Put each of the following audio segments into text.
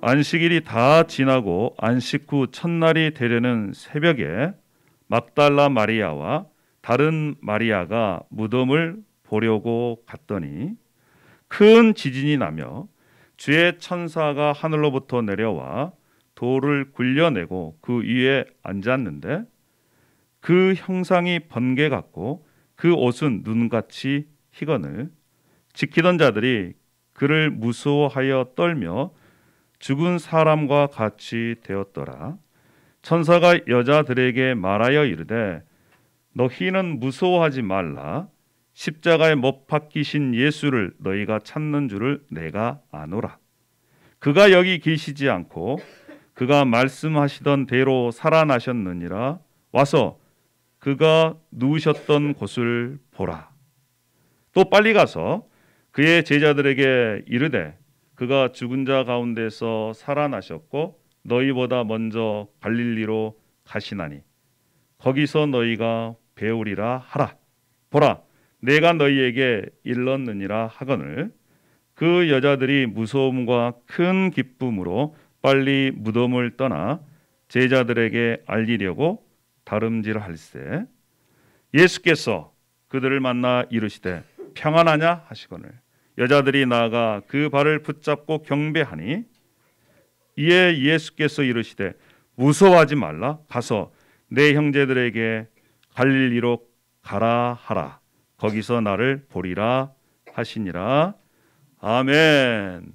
안식일이 다 지나고 안식 후 첫날이 되려는 새벽에 막달라 마리아와 다른 마리아가 무덤을 보려고 갔더니 큰 지진이 나며 주의 천사가 하늘로부터 내려와 돌을 굴려내고 그 위에 앉았는데 그 형상이 번개 같고 그 옷은 눈같이 희거늘 지키던 자들이 그를 무서워하여 떨며 죽은 사람과 같이 되었더라. 천사가 여자들에게 말하여 이르되 너희는 무서워하지 말라. 십자가에 못 박히신 예수를 너희가 찾는 줄을 내가 아노라. 그가 여기 계시지 않고 그가 말씀하시던 대로 살아나셨느니라. 와서 그가 누우셨던 곳을 보라. 또 빨리 가서 그의 제자들에게 이르되 그가 죽은 자 가운데서 살아나셨고 너희보다 먼저 갈릴리로 가시나니 거기서 너희가 배우리라 하라. 보라, 내가 너희에게 일렀느니라 하거늘 그 여자들이 무서움과 큰 기쁨으로 빨리 무덤을 떠나 제자들에게 알리려고 다름질할세 예수께서 그들을 만나 이르시되 평안하냐 하시거늘 여자들이 나아가 그 발을 붙잡고 경배하니 이에 예수께서 이르시되 무서워하지 말라. 가서 내 형제들에게 갈릴리로 가라 하라. 거기서 나를 보리라 하시니라. 아멘.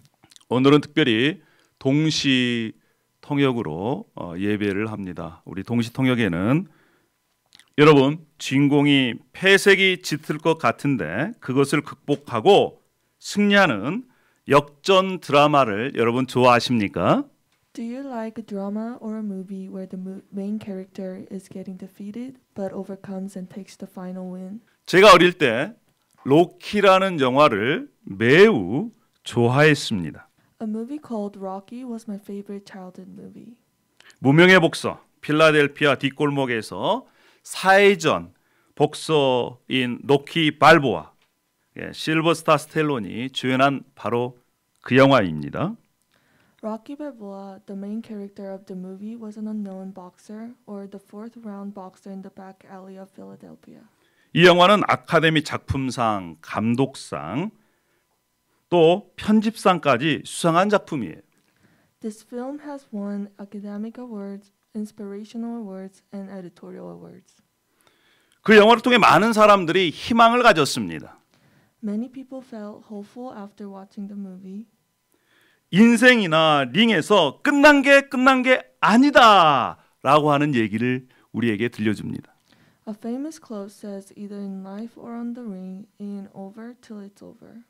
오늘은 특별히 동시 통역으로 예배를 합니다. 우리 동시 통역에는 여러분 주인공이 폐색이 짙을 것 같은데 그것을 극복하고 승리하는 역전 드라마를 여러분 좋아하십니까? Do you like a drama or a movie where the main character is getting defeated but overcomes and takes the final win? 제가 어릴 때 로키라는 영화를 매우 좋아했습니다. A movie called Rocky was my favorite childhood movie. 무명의 복서, 필라델피아 뒷골목에서 사회전 복서인 로키 발보아, 실버스타 스텔론이 주연한 바로 그 영화입니다. Rocky Balboa, the main character of the movie, was an unknown boxer or the fourth round boxer in the back alley of Philadelphia. 이 영화는 아카데미 작품상, 감독상, 또 편집상까지 수상한 작품이에요. This film has won academic awards, inspirational awards, and editorial awards. 그 영화를 통해 많은 사람들이 희망을 가졌습니다. Many people felt hopeful after watching the movie. 인생이나 링에서 끝난 게 아니다라고 하는 얘기를 우리에게 들려줍니다. A famous quote says, "Either in life or on the ring, it ain't over till it's over."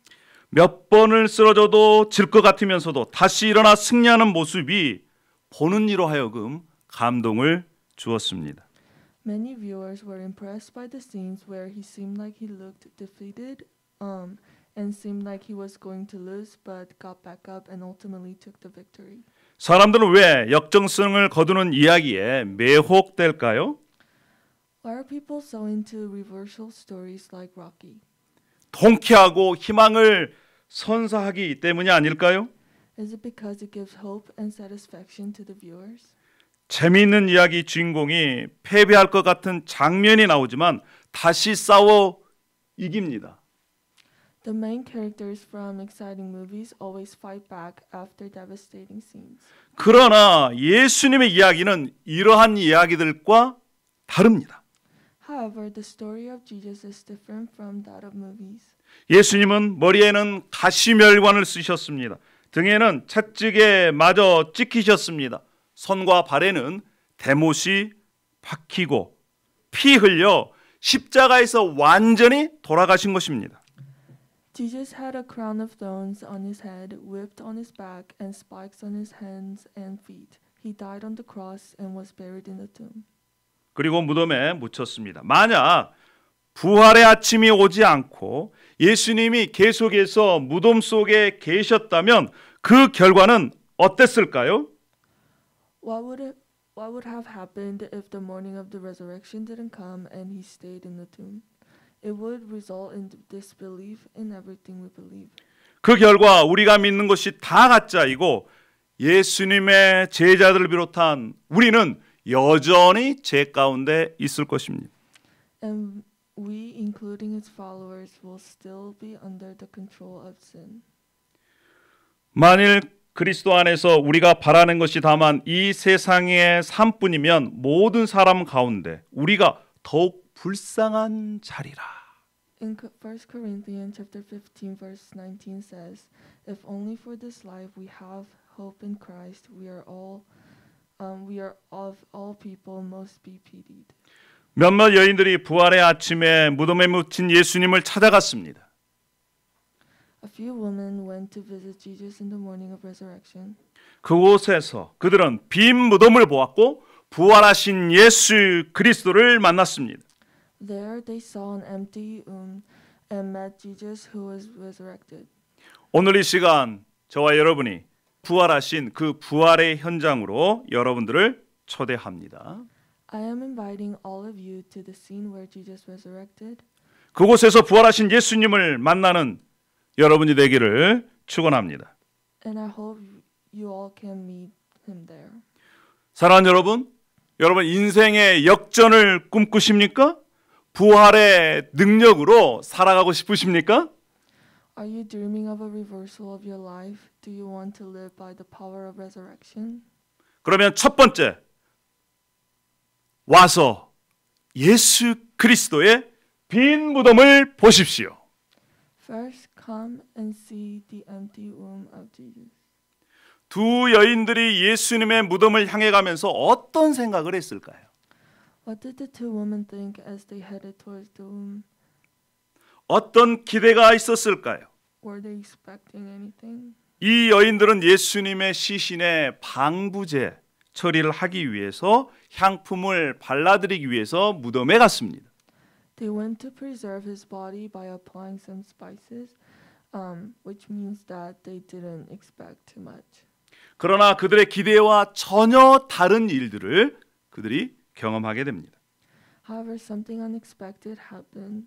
몇 번을 쓰러져도 질 것 같으면서도 다시 일어나 승리하는 모습이 보는 이로 하여금 감동을 주었습니다. Many viewers were impressed by the scenes where he seemed like he looked defeated, and seemed like he was going to lose, but got back up and ultimately took the victory. 사람들은 왜 역정승을 거두는 이야기에 매혹될까요? Why are people so into reversal stories like Rocky? 통쾌하고 희망을 선사하기 때문이 아닐까요? Is it because it gives hope and satisfaction to the viewers? 재미있는 이야기 주인공이 패배할 것 같은 장면이 나오지만 다시 싸워 이깁니다. The main characters from exciting movies always fight back after devastating scenes. 그러나 예수님의 이야기는 이러한 이야기들과 다릅니다. However, the story of Jesus is different from that of movies. 예수님은 머리에는 가시멸관을 쓰셨습니다. 등에는 채찍에 마저 찍히셨습니다. 손과 발에는 대못이 박히고 피 흘려 십자가에서 완전히 돌아가신 것입니다. Jesus had a crown of thorns on his head, whipped on his back, and spikes on his hands and feet. He died on the cross and was buried in the tomb. 그리고 무덤에 묻혔습니다. 만약 부활의 아침이 오지 않고 예수님이 계속해서 무덤 속에 계셨다면 그 결과는 어땠을까요? What would have happened if the morning of the resurrection didn't come and he stayed in the tomb? It would result in disbelief in everything we believe. 그 결과 우리가 믿는 것이 다 가짜이고 예수님의 제자들을 비롯한 우리는 여전히 죄 가운데 있을 것입니다. And we, including his followers, will still be under the control of sin. 만일 그리스도 안에서 우리가 바라는 것이 다만 이 세상의 삶뿐이면 모든 사람 가운데 우리가 더욱 불쌍한 자리라. In 1 Corinthians chapter 15 verse 19 says, "If only for this life we have hope in Christ, we are of all people most be pitied." 몇몇 여인들이 부활의 아침에 무덤에 묻힌 예수님을 찾아갔습니다. A few women went to visit Jesus in the morning of resurrection. 그곳에서 그들은 빈 무덤을 보았고 부활하신 예수 그리스도를 만났습니다. There they saw an empty tomb and met Jesus who was resurrected. 오늘 이 시간 저와 여러분이 부활하신 그 부활의 현장으로 여러분들을 초대합니다. I am inviting all of you to the scene where Jesus resurrected. 그곳에서 부활하신 예수님을 만나는 여러분이 되기를 축원합니다. And I hope you all can meet him there. 사랑하는 여러분, 여러분 인생의 역전을 꿈꾸십니까? 부활의 능력으로 살아가고 싶으십니까? Are you dreaming of a reversal of your life? Do you want to live by the power of resurrection? 그러면 첫 번째 와서 예수 그리스도의 빈 무덤을 보십시오. First, come and see the empty tomb of Jesus. 두 여인들이 예수님의 무덤을 향해 가면서 어떤 생각을 했을까요? What did the two women think as they headed towards the tomb? 어떤 기대가 있었을까요? Were they expecting anything? 이 여인들은 예수님의 시신의 방부제 처리를 하기 위해서 향품을 발라드리기 위해서 무덤에 갔습니다. They went to preserve his body by applying some spices, which means that they didn't expect too much. 그러나 그들의 기대와 전혀 다른 일들을 그들이 경험하게 됩니다. However, something unexpected happened.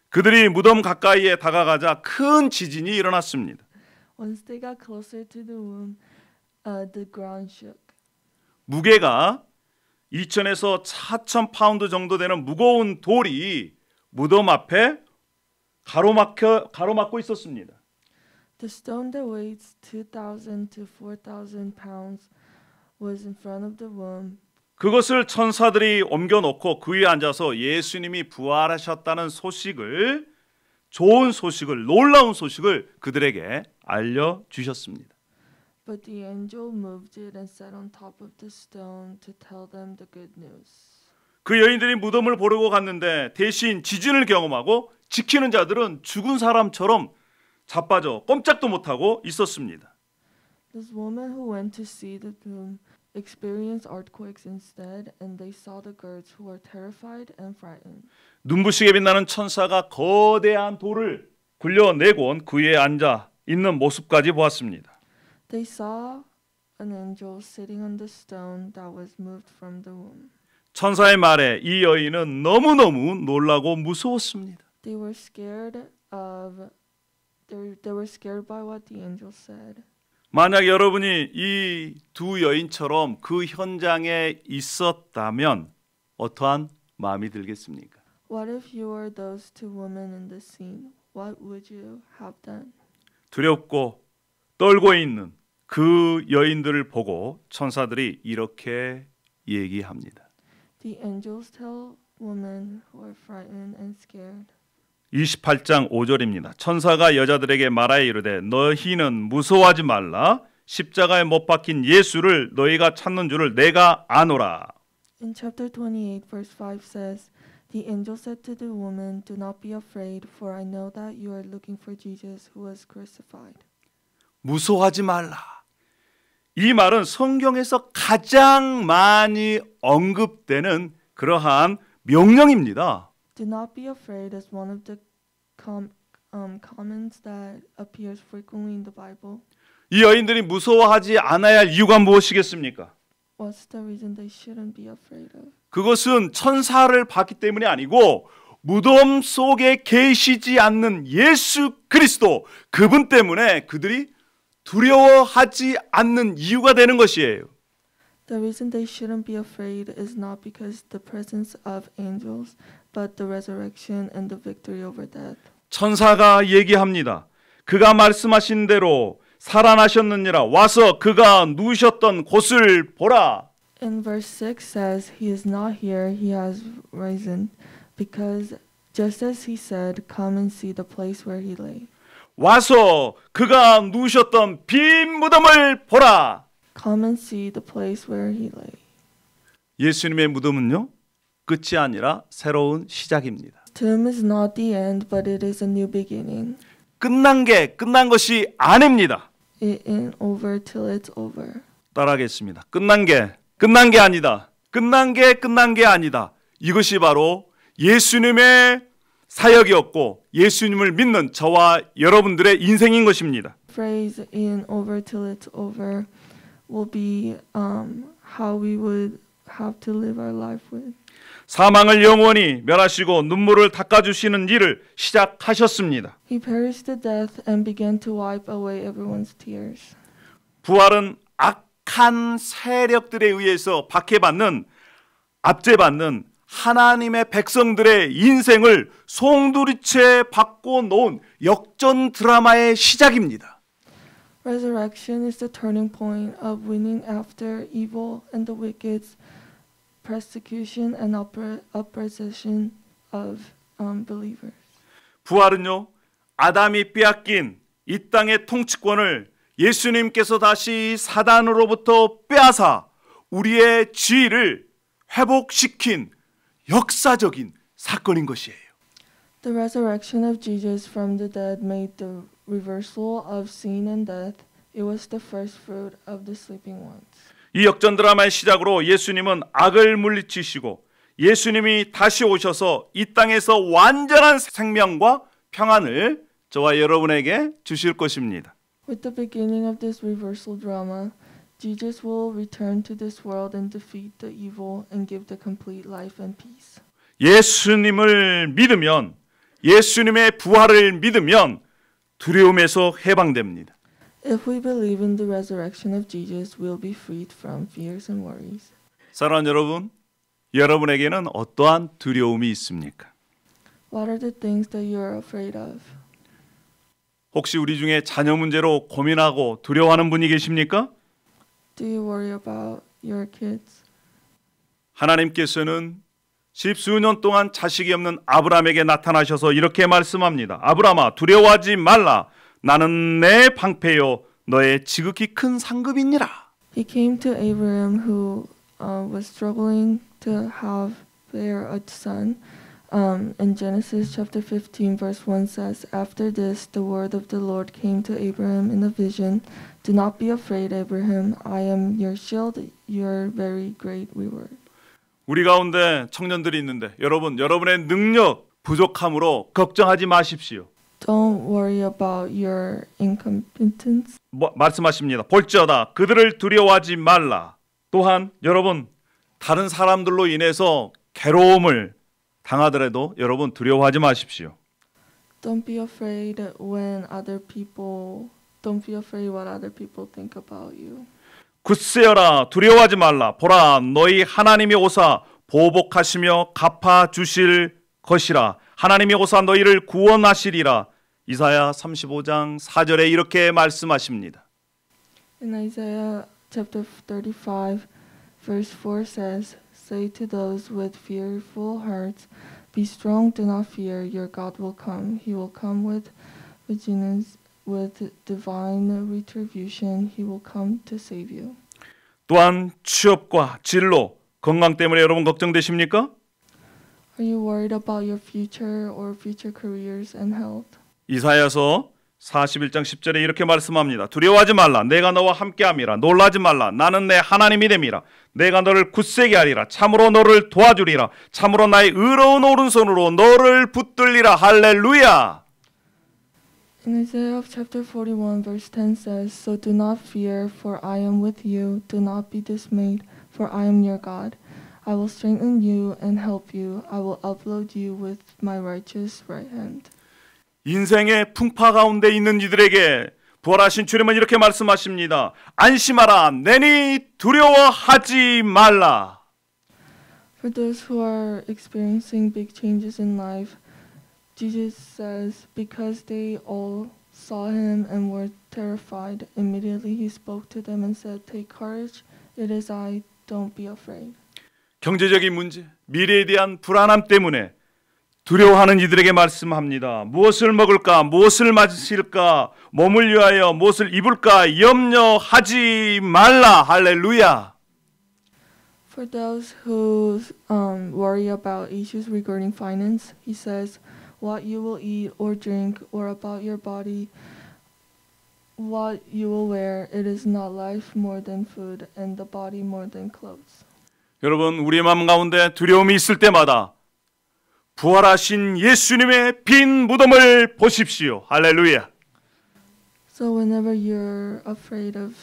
그들이 무덤 가까이에 다가가자 큰 지진이 일어났습니다. Once they got closer to the tomb, the ground shook. 무게가 2,000에서 4,000 파운드 정도 되는 무거운 돌이 무덤 앞에 가로막고 있었습니다. The stone that weighs 2,000 to 4,000 pounds was in front of the tomb. 그것을 천사들이 옮겨놓고 그 위에 앉아서 예수님이 부활하셨다는 소식을, 좋은 소식을, 놀라운 소식을 그들에게 알려주셨습니다. But the angel moved it and sat on top of the stone to tell them the good news. 그 여인들이 무덤을 보려고 갔는데 대신 지진을 경험하고 지키는 자들은 죽은 사람처럼 자빠져 꼼짝도 못하고 있었습니다. This woman who went to see the tomb experienced earthquakes instead, and they saw the guards who were terrified and frightened. 눈부시게 빛나는 천사가 거대한 돌을 굴려내곤 그 위에 앉아 있는 모습까지 보았습니다. They saw an angel sitting on the stone that was moved from the tomb. 천사의 말에 이 여인은 너무너무 놀라고 무서웠습니다. They were scared by what the angel said. 만약 여러분이 이 두 여인처럼 그 현장에 있었다면 어떠한 마음이 들겠습니까? What if you were those two women in the scene? What would you have done? 두렵고 떨고 있는 그 여인들을 보고 천사들이 이렇게 얘기합니다. The angels tell women who are frightened and scared. 28장 5절입니다. 천사가 여자들에게 말하여 이르되 너희는 무서워하지 말라. 십자가에 못 박힌 예수를 너희가 찾는 줄을 내가 아노라. In chapter 28 verse 5 says, The angel said to the woman, Do not be afraid, for I know that you are looking for Jesus who was crucified. 무서워하지 말라. 이 말은 성경에서 가장 많이 언급되는 그러한 명령입니다. Do not be afraid is one of the comments that appears frequently in the Bible. 이 여인들이 무서워하지 않아야 할 이유가 무엇이겠습니까? What's the reason they shouldn't be afraid of? 그것은 천사를 봤기 때문이 아니고 무덤 속에 계시지 않는 예수 그리스도, 그분 때문에 그들이 두려워하지 않는 이유가 되는 것이에요. The reason they shouldn't be afraid is not because the presence of angels, but the resurrection and the victory over death. 천사가 얘기합니다. 그가 말씀하신 대로 살아나셨느니라. 와서 그가 누우셨던 곳을 보라. In verse 6 says, He is not here, He has risen, because just as He said, come and see the place where He lay. 와서 그가 누우셨던 빈 무덤을 보라. Come and see the place where He lay. 예수님의 무덤은요, 끝이 아니라 새로운 시작입니다. Tomb is not the end, but it is a new beginning. 끝난 것이 아닙니다. It ain't over till it's over. 따라하겠습니다. 끝난 게 아니다. 끝난 게 아니다. 이것이 바로 예수님의 사역이었고 예수님을 믿는 저와 여러분들의 인생인 것입니다. Phrase "in over till it's over" will be how we would have to live our life with. 사망을 영원히 멸하시고 눈물을 닦아주시는 일을 시작하셨습니다. He perished to death and began to wipe away everyone's tears. 부활은 악한 세력들에 의해서 박해받는, 압제받는 하나님의 백성들의 인생을 송두리째 바꿔 놓은 역전 드라마의 시작입니다. Resurrection is the turning point of winning after evil and the wicked's persecution and opposition of believers. 부활은요, 아담이 빼앗긴 이 땅의 통치권을 예수님께서 다시 사단으로부터 빼앗아 우리의 지위를 회복시킨 역사적인 사건인 것이에요. The resurrection of Jesus from the dead made the reversal of sin and death. It was the first fruit of the sleeping ones. 이 역전 드라마의 시작으로 예수님은 악을 물리치시고 예수님이 다시 오셔서 이 땅에서 완전한 생명과 평안을 저와 여러분에게 주실 것입니다. With the beginning of this reversal drama, Jesus will return to this world and defeat the evil and give the complete life and peace. 예수님을 믿으면, 예수님의 부활을 믿으면 두려움에서 해방됩니다. If we believe in the resurrection of Jesus, we'll be freed from fears and worries. 사랑하는 여러분, 여러분에게는 어떠한 두려움이 있습니까? What are the things that you're afraid of? 혹시 우리 중에 자녀 문제로 고민하고 두려워하는 분이 계십니까? Do you worry about your kids? 하나님께서는 십수년 동안 자식이 없는 아브라함에게 나타나셔서 이렇게 말씀합니다. 아브라함아, 두려워하지 말라. 나는 내 방패요 너의 지극히 큰 상급이니라. He came to Abraham who was struggling to bear a son. In Genesis chapter 15 verse 1 says, After this the word of the Lord came to Abraham in a vision. Do not be afraid, Abraham. I am your shield, your very great reward. 우리 가운데 청년들이 있는데 여러분의 능력 부족함으로 걱정하지 마십시오. Don't worry about your incompetence. 말씀하십니다. 볼지어다 그들을 두려워하지 말라. 또한 여러분 다른 사람들로 인해서 괴로움을 당하더라도 여러분 두려워하지 마십시오. Don't be afraid what other people think about you. 굳세어라 두려워하지 말라. 보라 너희 하나님이 오사 보복하시며 갚아주실 것이라. 하나님이 오사 너희를 구원하시리라. 이사야 35장 4절에 이렇게 말씀하십니다. In Isaiah chapter 35 verse 4 says, Say to those with fearful hearts, Be strong, do not fear, your God will come. He will come with vengeance, with divine retribution. He will come to save you. 또한 취업과 진로, 건강 때문에 여러분 걱정되십니까? Are you worried about your future or future careers and health? 이사야서 41장 10절에 이렇게 말씀합니다. 두려워하지 말라. 내가 너와 함께함이라. 놀라지 말라. 나는 내 하나님이 됨이라. 내가 너를 굳세게 하리라. 참으로 너를 도와주리라. 참으로 나의 의로운 오른손으로 너를 붙들리라. 할렐루야. In Isaiah chapter 41 verse 10 says, So do not fear, for I am with you. Do not be dismayed, for I am your God. I will strengthen you and help you. I will uphold you with my righteous right hand. 인생의 풍파 가운데 있는 이들에게 부활하신 주님은 이렇게 말씀하십니다. 안심하라. 내니 두려워하지 말라. For those who are experiencing big changes in life, Jesus says, because they all saw him and were terrified, immediately he spoke to them and said, "Take courage, it is I, don't be afraid." 경제적인 문제, 미래에 대한 불안함 때문에 두려워하는 이들에게 말씀합니다. 무엇을 먹을까? 무엇을 마실까? 몸을 위하여 무엇을 입을까? 염려하지 말라. 할렐루야. For those who worry about issues regarding finance, he says, what you will eat or drink, or about your body, what you will wear, it is not life more than food, and the body more than clothes. 여러분, 우리 마음 가운데 두려움이 있을 때마다 부활하신 예수님의 빈 무덤을 보십시오. 할렐루야. So whenever you're afraid of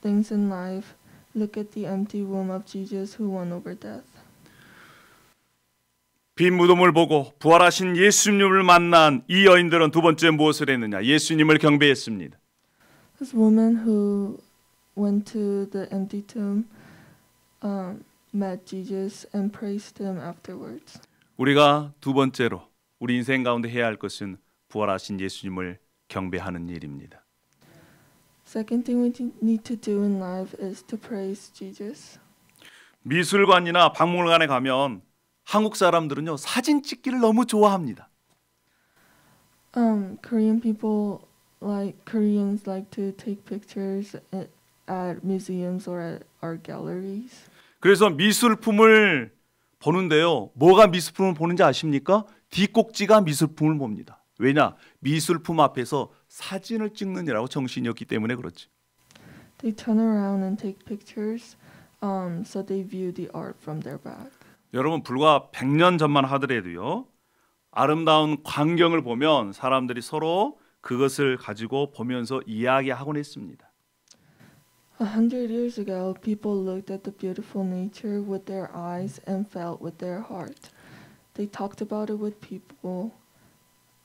things in life, look at the empty womb of Jesus who won over death. 빈 무덤을 보고 부활하신 예수님을 만난 이 여인들은 두 번째 무엇을 했느냐? 예수님을 경배했습니다. This woman who went to the empty tomb met Jesus and praised him afterwards. 우리가 두 번째로 우리 인생 가운데 해야 할 것은 부활하신 예수님을 경배하는 일입니다. Second thing we need to do in life is to praise Jesus. 미술관이나 박물관에 가면 한국 사람들은요 사진 찍기를 너무 좋아합니다. Koreans like to take pictures at museums or at art galleries. 그래서 미술품을 보는데요. 뭐가 미술품을 보는지 아십니까? 뒷꼭지가 미술품을 봅니다. 왜냐? 미술품 앞에서 사진을 찍느냐라고 정신이 없기 때문에 그렇지. They turn around and take pictures, so they view the art from their back. 여러분 불과 100년 전만 하더라도요. 아름다운 광경을 보면 사람들이 서로 그것을 가지고 보면서 이야기하곤 했습니다. 100 years ago, people looked at the beautiful nature with their eyes and felt with their heart. They talked about it with people,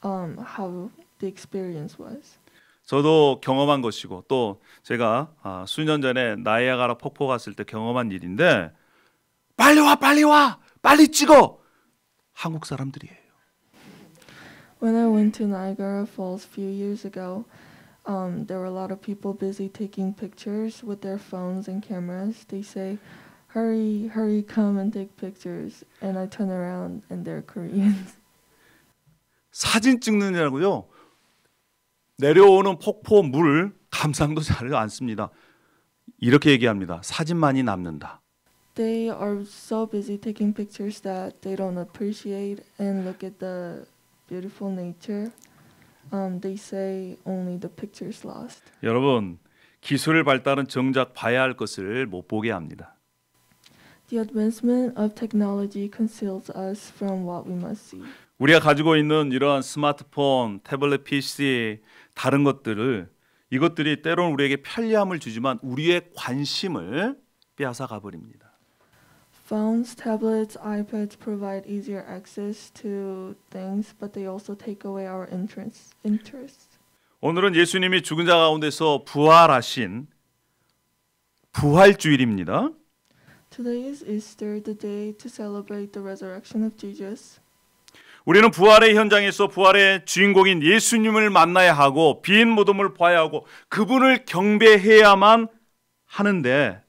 how the experience was. 저도 경험한 것이고 또 제가 수년 전에 나이아가라 폭포 갔을 때 경험한 일인데 빨리 와 빨리 찍어 한국 사람들이에요. When I went to Niagara Falls a few years ago, there were a lot of people busy taking pictures with their phones and cameras. They say, "Hurry, come and take pictures." And I turn around and they're Koreans. 사진 찍느냐고요? 내려오는 폭포 물 감상도 잘 않습니다. 이렇게 얘기합니다. 사진만이 남는다. They are so busy taking pictures that they don't appreciate and look at the beautiful nature. They say only the pictures lost. 여러분, 기술 발달은 정작 봐야 할 것을 못 보게 합니다. The advancement of technology conceals us from what we must see. 우리가 가지고 있는 이러한 스마트폰, 태블릿 PC, 다른 것들을 이것들이 때로는 우리에게 편리함을 주지만 우리의 관심을 빼앗아 가버립니다. Phones, tablets, iPads provide easier access to things, but they also take away our interest. 오늘은 예수님이 죽은 자 가운데서 부활하신 부활주일입니다. Today is Easter, the day to celebrate the resurrection of Jesus. 우리는 부활의 현장에서 부활의 주인공인 예수님을 만나야 하고 빈 무덤을 봐야 하고 그분을 경배해야만 하는데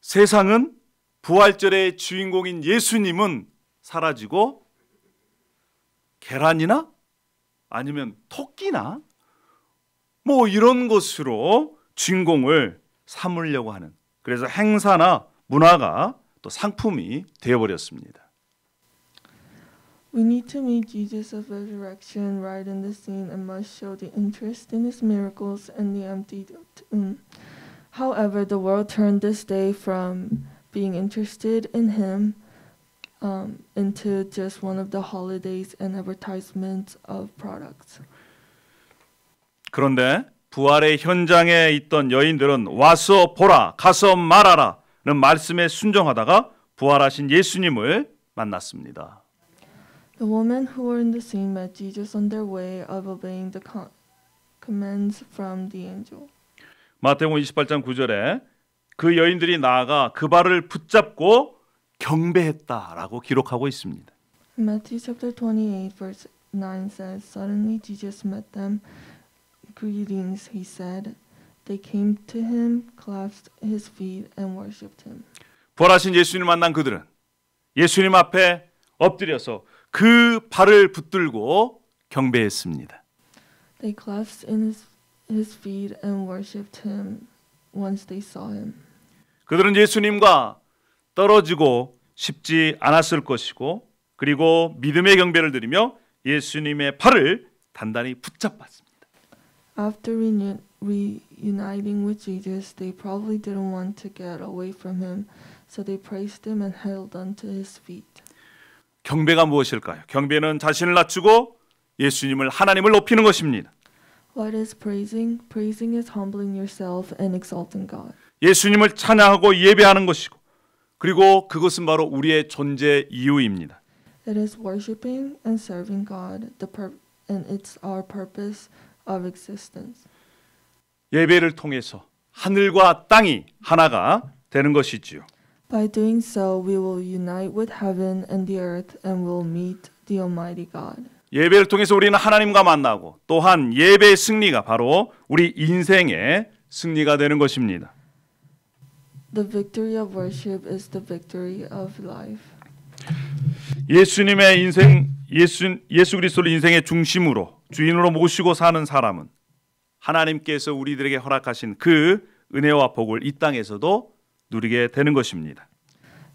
세상은 부활절의 주인공인 예수님은 사라지고 계란이나 아니면 토끼나 뭐 이런 것으로 주인공을 삼으려고 하는 그래서 행사나 문화가 또 상품이 되어버렸습니다. We need to meet Jesus of resurrection right in the scene and must show the interest in his miracles and the empty tomb. However, the world turned this day from being interested in him into just one of the holidays and advertisements of products. 그런데 부활의 현장에 있던 여인들은 와서 보라, 가서 말하라는 말씀에 순종하다가 부활하신 예수님을 만났습니다. The women who were in the scene met Jesus on their way of obeying the commands from the angel. 마태복음 28장 9절에 그 여인들이 나아가 그 발을 붙잡고 경배했다라고 기록하고 있습니다. Matthew chapter 28 verse 9 says, Suddenly Jesus met them. Greetings, he said. They came to him, clasped his feet, and worshipped him. 부활하신 예수님을 만난 그들은 예수님 앞에 엎드려서 그 발을 붙들고 경배했습니다. They clasped in his feet and worshipped him once they saw him. 그들은 예수님과 떨어지고 싶지 않았을 것이고 그리고 믿음의 경배를 드리며 예수님의 발을 단단히 붙잡았습니다. After reuniting with Jesus, they probably didn't want to get away from him, so they praised him and held onto his feet. 경배가 무엇일까요? 경배는 자신을 낮추고 예수님을 하나님을 높이는 것입니다. What is praising? Praising is humbling yourself and exalting God. 예수님을 찬양하고 예배하는 것이고 그리고 그것은 바로 우리의 존재 이유입니다. It is worshiping and serving God, and it's our purpose of existence. 예배를 통해서 하늘과 땅이 하나가 되는 것이지요. By doing so, we will unite with heaven and the earth and will meet the Almighty God. 예배를 통해서 우리는 하나님과 만나고 또한 예배의 승리가 바로 우리 인생의 승리가 되는 것입니다. The victory of worship is the victory of life. 예수님의 인생, 예수 그리스도를 인생의 중심으로 주인으로 모시고 사는 사람은 하나님께서 우리들에게 허락하신 그 은혜와 복을 이 땅에서도 누리게 되는 것입니다.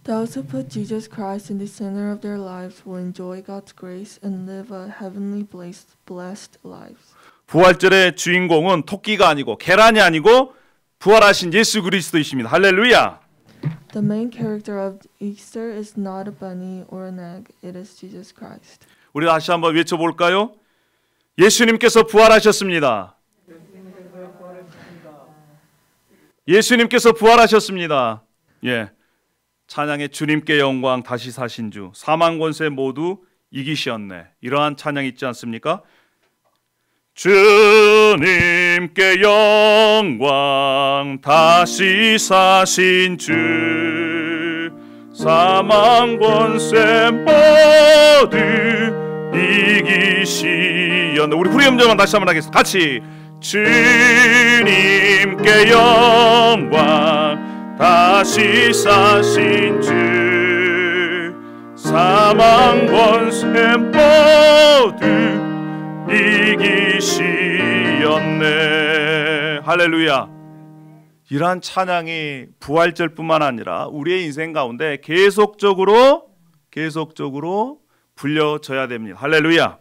Those who put Jesus Christ in the center of their lives will enjoy God's grace and live a heavenly blessed lives. 부활절의 주인공은 토끼가 아니고 계란이 아니고 부활하신 예수 그리스도이십니다. 할렐루야. The main character of Easter is not a bunny or an egg. It is Jesus Christ. 우리 다시 한번 외쳐볼까요? 예수님께서 부활하셨습니다. 예수님께서 부활하셨습니다. 예, 찬양의 주님께 영광 다시 사신 주 사망 권세 모두 이기셨네. 이러한 찬양 있지 않습니까? 주님께 영광 다시 사신 주 사망 권세 모두 이기시었네. 우리 후리 음절만 다시 한번 하겠습니다. 같이 주님께 영광 다시 사신 주 사망 권세 모두 이기시었네. 할렐루야. 이러한 찬양이 부활절뿐만 아니라 우리의 인생 가운데 계속적으로 불려져야 됩니다. 할렐루야.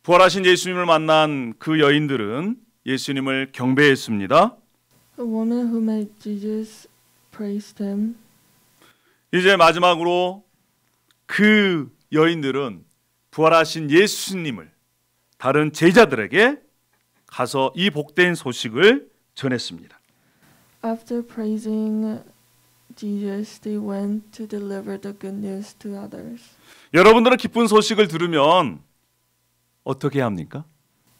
부활하신 예수님을 만난 그 여인들은 예수님을 경배했습니다. The woman who met Jesus praised him. 이제 마지막으로 그 여인들은 부활하신 예수님을 다른 제자들에게 가서 이 복된 소식을 전했습니다. After praising Jesus, they went to deliver the good news to others. 여러분들은 기쁜 소식을 들으면 어떻게 합니까?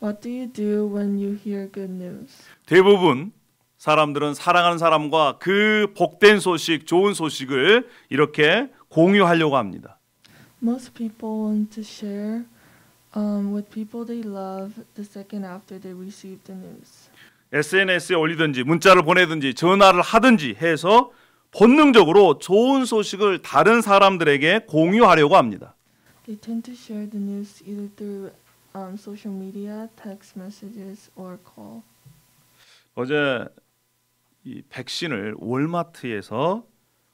What do you do when you hear good news? 대부분 사람들은 사랑하는 사람과 그 복된 소식, 좋은 소식을 이렇게 공유하려고 합니다. Most people want to share with people they love the second after they receive the news. SNS에 올리든지 문자를 보내든지 전화를 하든지 해서 본능적으로 좋은 소식을 다른 사람들에게 공유하려고 합니다. They tend to share the news either through social media, text messages, or call. 어제 이 백신을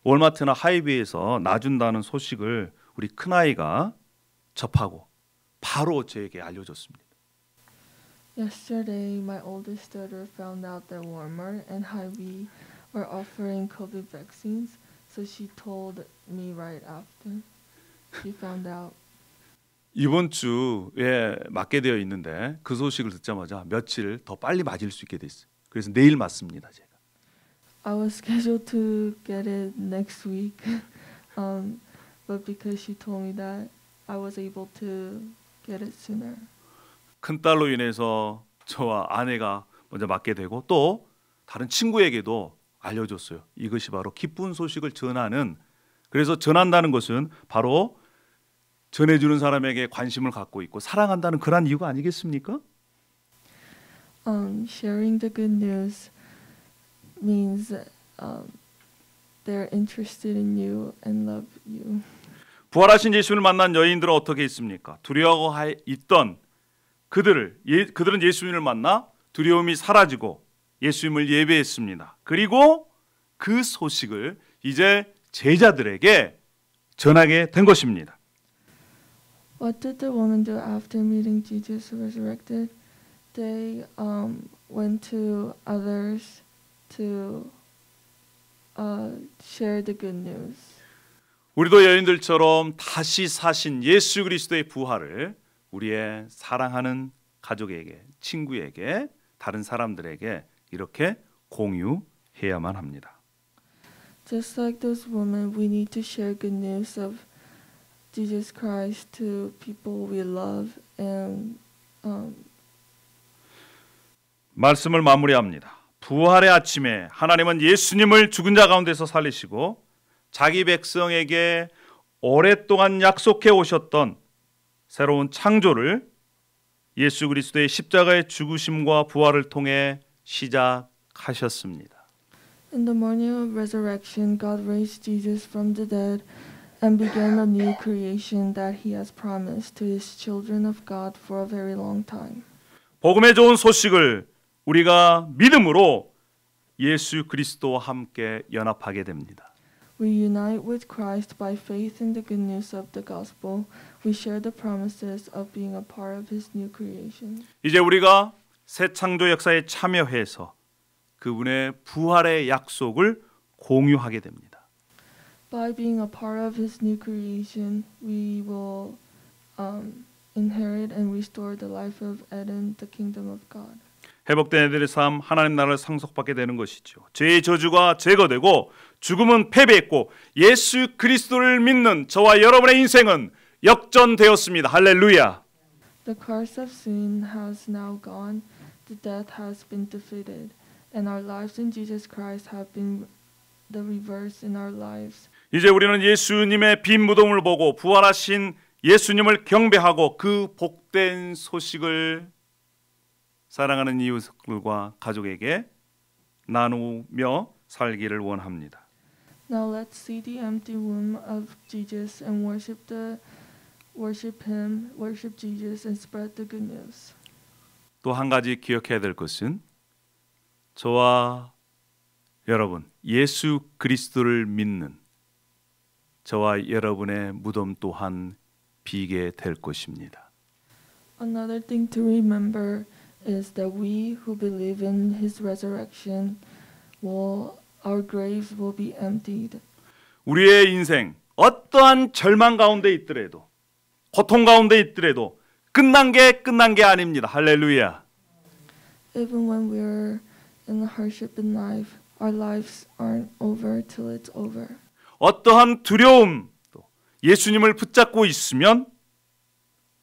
월마트나 하이비에서 놔준다는 소식을 우리 큰아이가 접하고 바로 저에게 알려줬습니다. Yesterday, my oldest daughter found out that Walmart and Hy-Vee were offering COVID vaccines, so she told me right after she found out. 이번 주에 맞게 되어 있는데 그 소식을 듣자마자 며칠 더 빨리 맞을 수 있게 됐어요. 그래서 내일 맞습니다, 제가. I was scheduled to get it next week, but because she told me that, I was able to get it sooner. 큰딸로 인해서 저와 아내가 먼저 맡게 되고 또 다른 친구에게도 알려줬어요. 이것이 바로 기쁜 소식을 전하는, 그래서 전한다는 것은 바로 전해주는 사람에게 관심을 갖고 있고 사랑한다는 그런 이유가 아니겠습니까? Sharing the good news means they're interested in you and love you. 부활하신 예수를 만난 여인들은 어떻게 있습니까? 두려워하고 있던 그들은 예수님을 만나 두려움이 사라지고 예수님을 예배했습니다. 그리고 그 소식을 이제 제자들에게 전하게 된 것입니다. What did the woman do after meeting Jesus resurrected? They went to others to share the good news. 우리도 여인들처럼 다시 사신 예수 그리스도의 부활을 우리의 사랑하는 가족에게, 친구에게, 다른 사람들에게 이렇게 공유해야만 합니다. Just like those women, we need to share good news of Jesus Christ to people we love and 말씀을 마무리합니다. 부활의 아침에 하나님은 예수님을 죽은 자 가운데서 살리시고 자기 백성에게 오랫동안 약속해 오셨던 새로운 창조를 예수 그리스도의 십자가의 죽으심과 부활을 통해 시작하셨습니다. In the morning of resurrection, God raised Jesus from the dead and began a new creation that He has promised to His children of God for a very long time. 복음의 좋은 소식을 우리가 믿음으로 예수 그리스도와 함께 연합하게 됩니다. We unite with Christ by faith in the good news of the gospel. We share the promises of being a part of His new creation. 이제 우리가 새 창조 역사에 참여해서 그분의 부활의 약속을 공유하게 됩니다. By being a part of His new creation, we will inherit and restore the life of Eden, the kingdom of God. 회복된 애들의 삶, 하나님 나라를 상속받게 되는 것이죠. 죄의 저주가 제거되고 죽음은 패배했고 예수 그리스도를 믿는 저와 여러분의 인생은 역전되었습니다. 할렐루야. The curse of sin has now gone, the death has been defeated, and our lives in Jesus Christ have been the reverse in our lives. 이제 우리는 예수님의 빈 무덤을 보고 부활하신 예수님을 경배하고 그 복된 소식을 사랑하는 이웃들과 가족에게 나누며 살기를 원합니다. Now let's see the empty womb of Jesus and worship Him, worship Jesus, and spread the good news. 또 한 가지 기억해야 될 것은 저와 여러분, 예수 그리스도를 믿는 저와 여러분의 무덤 또한 비게 될 것입니다. Another thing to remember is that we who believe in His resurrection, our graves will be emptied. 우리의 인생 어떠한 절망 가운데 있더라도 고통 가운데 있더라도 끝난 게 아닙니다. 할렐루야. Even when we're in hardship in life, our lives aren't over till it's over. 어떠한 두려움, 예수님을 붙잡고 있으면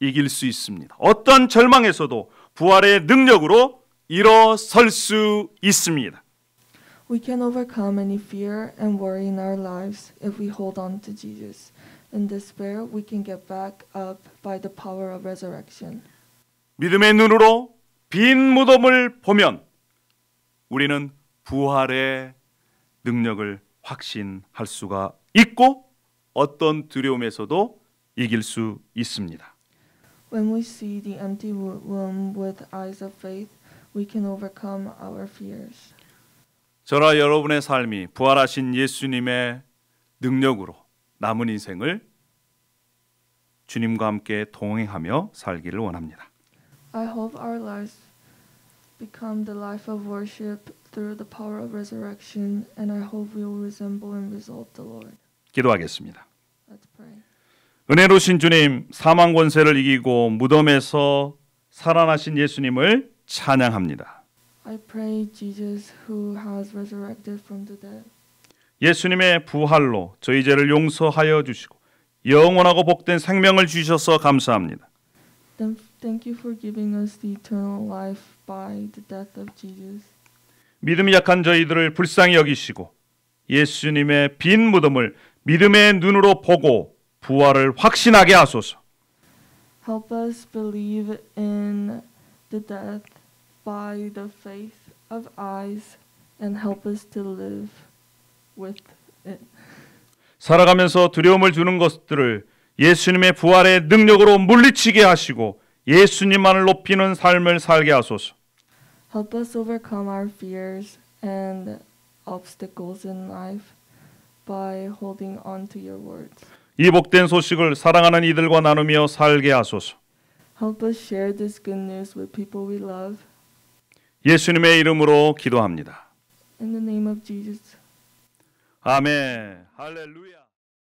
이길 수 있습니다. 어떠한 절망에서도 부활의 능력으로 일어설 수 있습니다. We can overcome any fear and worry in our lives if we hold on to Jesus. In despair, we can get back up by the power of resurrection. 믿음의 눈으로 빈 무덤을 보면 우리는 부활의 능력을 확신할 수가 있고 어떤 두려움에서도 이길 수 있습니다. When we see the empty womb with eyes of faith, we can overcome our fears. 저와 여러분의 삶이 부활하신 예수님의 능력으로 남은 인생을 주님과 함께 동행하며 살기를 원합니다. I hope our lives become the life of worship through the power of resurrection, and I hope we will resemble and result the Lord. 기도하겠습니다. Let's pray. 은혜로우신 주님, 사망 권세를 이기고 무덤에서 살아나신 예수님을 찬양합니다. I pray Jesus who has resurrected from the dead. 예수님의 부활로 저희 죄를 용서하여 주시고 영원하고 복된 생명을 주셔서 감사합니다. Then Thank you for giving us the eternal life by the death of Jesus. 믿음이 약한 저희들을 불쌍히 여기시고 예수님의 빈 무덤을 믿음의 눈으로 보고 부활을 확신하게 하소서. Help us believe in the death by the faith of eyes and help us to live with it. 살아가면서 두려움을 주는 것들을 예수님의 부활의 능력으로 물리치게 하시고 예수님만을 높이는 삶을 살게 하소서. Help us overcome our fears and obstacles in life by holding on to your words. 이 복된 소식을 사랑하는 이들과 나누며 살게 하소서. Help us share this good news with people we love. 예수님의 이름으로 기도합니다. In the name of Jesus. 아멘. 할렐루야.